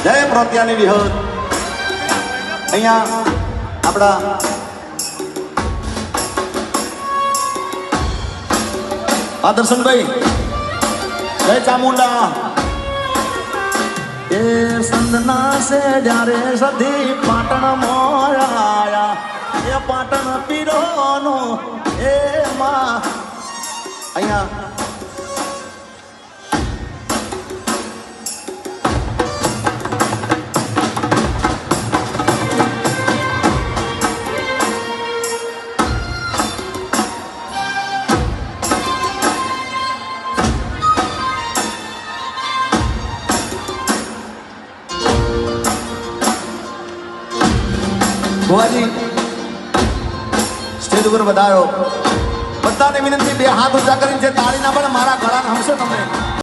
જય પ્રોત્યાની વિહત અહીંયા આપણા આદર્શનભાઈ જય ચામુંડા એ સંદના સે જ્યારે સધી પાટણ મોરાયા એ પાટણ પીરોનો એ માં અહીંયા ભુવાજી સ્ટેજ ઉપર વધારો બધાને વિનંતી બે હાથ ઊંચા કરીને તાળી ના પડે મારા ગળાને હમશે તમને